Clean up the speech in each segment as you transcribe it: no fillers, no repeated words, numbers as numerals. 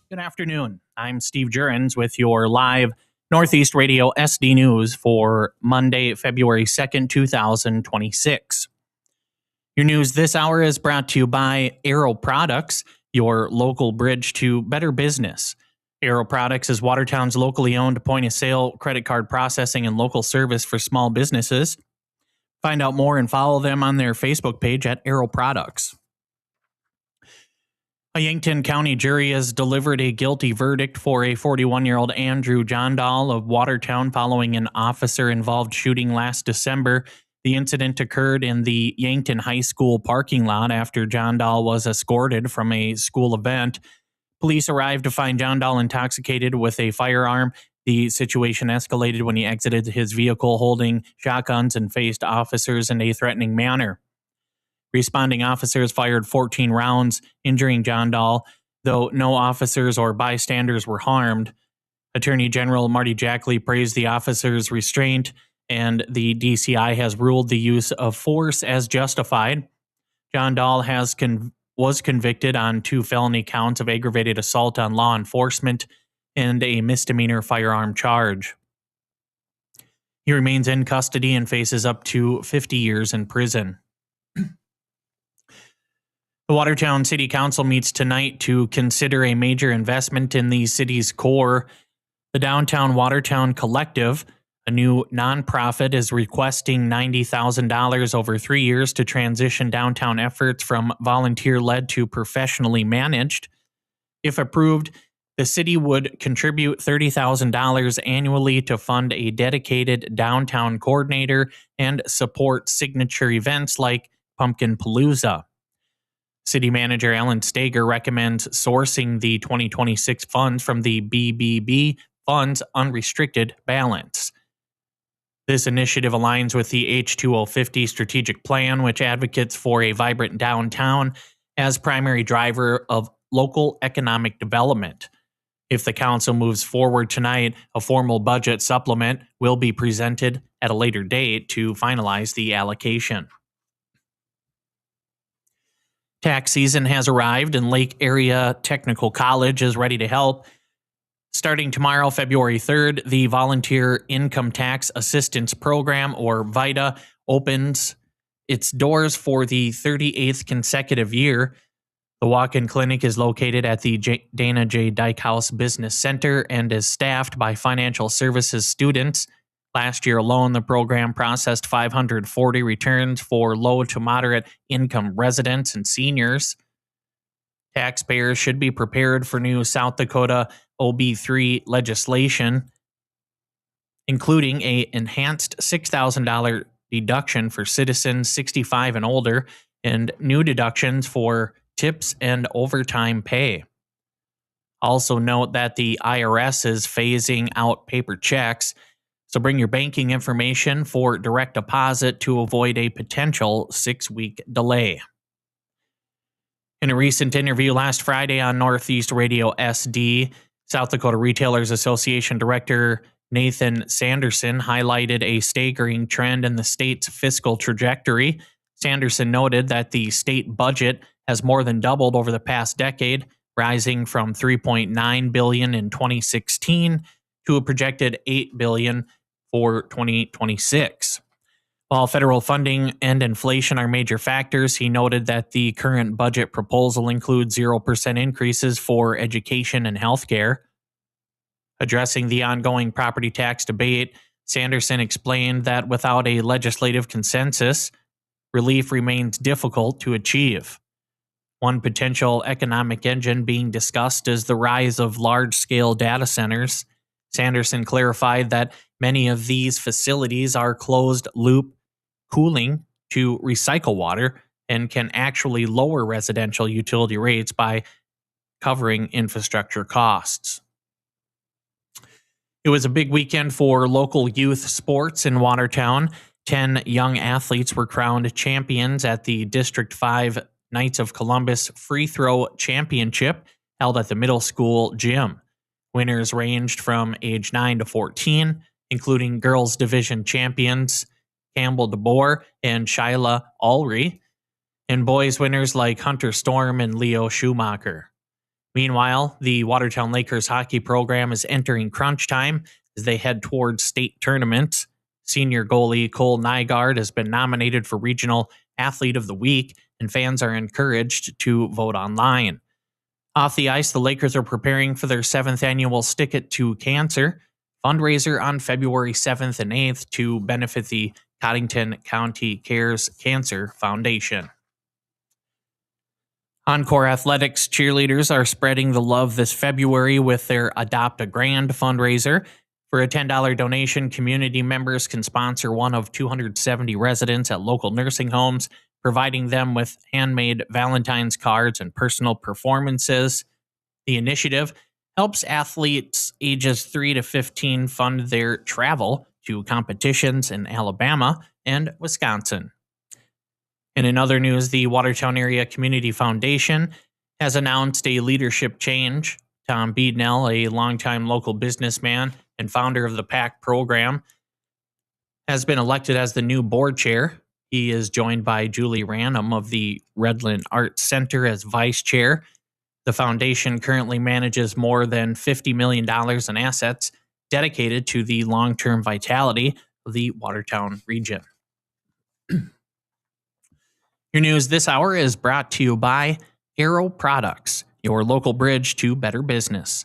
Good afternoon. I'm Steve Jurens with your live Northeast Radio SD News for Monday, February 2nd, 2026. Your news this hour is brought to you by Aero Products, your local bridge to better business. Aero Products is Watertown's locally owned point-of-sale credit card processing and local service for small businesses. Find out more and follow them on their Facebook page at Aero Products. A Yankton County jury has delivered a guilty verdict for a 41-year-old Andrew Johndal of Watertown following an officer-involved shooting last December. The incident occurred in the Yankton High School parking lot after Johndal was escorted from a school event. Police arrived to find Johndal intoxicated with a firearm. The situation escalated when he exited his vehicle holding shotguns and faced officers in a threatening manner. Responding officers fired 14 rounds, injuring Johndal, though no officers or bystanders were harmed. Attorney General Marty Jackley praised the officers' restraint, and the DCI has ruled the use of force as justified. Johndal was convicted on 2 felony counts of aggravated assault on law enforcement and a misdemeanor firearm charge. He remains in custody and faces up to 50 years in prison. The Watertown City Council meets tonight to consider a major investment in the city's core. The Downtown Watertown Collective, a new nonprofit, is requesting $90,000 over 3 years to transition downtown efforts from volunteer-led to professionally managed. If approved, the city would contribute $30,000 annually to fund a dedicated downtown coordinator and support signature events like Pumpkin Palooza. City Manager Alan Stager recommends sourcing the 2026 funds from the BBB Fund's unrestricted balance. This initiative aligns with the H2050 strategic plan, which advocates for a vibrant downtown as primary driver of local economic development. If the council moves forward tonight, a formal budget supplement will be presented at a later date to finalize the allocation. Tax season has arrived and Lake Area Technical College is ready to help. Starting tomorrow, February 3rd, the Volunteer Income Tax Assistance Program, or VITA, opens its doors for the 38th consecutive year. The walk-in clinic is located at the Dana J. Dykehouse Business Center and is staffed by financial services students. Last year alone, the program processed 540 returns for low to moderate income residents and seniors. Taxpayers should be prepared for new South Dakota OB3 legislation, including an enhanced $6,000 deduction for citizens 65 and older and new deductions for tips and overtime pay. Also note that the IRS is phasing out paper checks, so bring your banking information for direct deposit to avoid a potential 6-week delay. In a recent interview last Friday on Northeast Radio SD, South Dakota Retailers Association Director Nathan Sanderson highlighted a staggering trend in the state's fiscal trajectory. Sanderson noted that the state budget has more than doubled over the past decade, rising from $3.9 billion in 2016 to a projected $8 billion for 2026. While federal funding and inflation are major factors, he noted that the current budget proposal includes 0% increases for education and healthcare. Addressing the ongoing property tax debate, Sanderson explained that without a legislative consensus, relief remains difficult to achieve. One potential economic engine being discussed is the rise of large-scale data centers. Sanderson clarified that many of these facilities are closed-loop cooling to recycle water and can actually lower residential utility rates by covering infrastructure costs. It was a big weekend for local youth sports in Watertown. 10 young athletes were crowned champions at the District 5 Knights of Columbus Free Throw Championship held at the middle school gym. Winners ranged from age 9 to 14, including girls division champions Campbell DeBoer and Shyla Ulrey, and boys winners like Hunter Storm and Leo Schumacher. Meanwhile, the Watertown Lakers hockey program is entering crunch time as they head towards state tournaments. Senior goalie Cole Nygaard has been nominated for Regional Athlete of the Week, and fans are encouraged to vote online. Off the ice, the Lakers are preparing for their 7th annual Stick It to Cancer fundraiser on February 7th and 8th to benefit the Cottington County Cares Cancer Foundation. Encore Athletics cheerleaders are spreading the love this February with their Adopt a Grand fundraiser. For a $10 donation, community members can sponsor one of 270 residents at local nursing homes, providing them with handmade Valentine's cards and personal performances. The initiative helps athletes ages 3 to 15 fund their travel to competitions in Alabama and Wisconsin. And in other news, the Watertown Area Community Foundation has announced a leadership change. Tom Beednell, a longtime local businessman and founder of the PAC program, has been elected as the new board chair. He is joined by Julie Ranum of the Redland Arts Center as vice chair. The foundation currently manages more than $50 million in assets dedicated to the long-term vitality of the Watertown region. Your news this hour is brought to you by Aero Products, your local bridge to better business.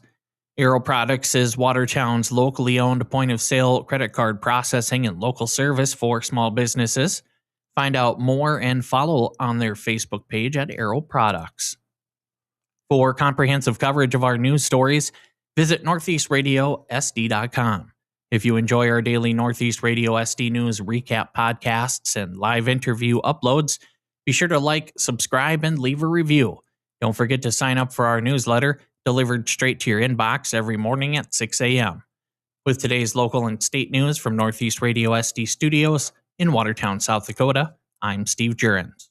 Aero Products is Watertown's locally owned point-of-sale credit card processing and local service for small businesses. Find out more and follow on their Facebook page at Aero Products. For comprehensive coverage of our news stories, visit northeastradiosd.com. If you enjoy our daily Northeast Radio SD News recap podcasts and live interview uploads, be sure to like, subscribe, and leave a review. Don't forget to sign up for our newsletter, delivered straight to your inbox every morning at 6 a.m. With today's local and state news from Northeast Radio SD Studios in Watertown, South Dakota, I'm Steve Jurens.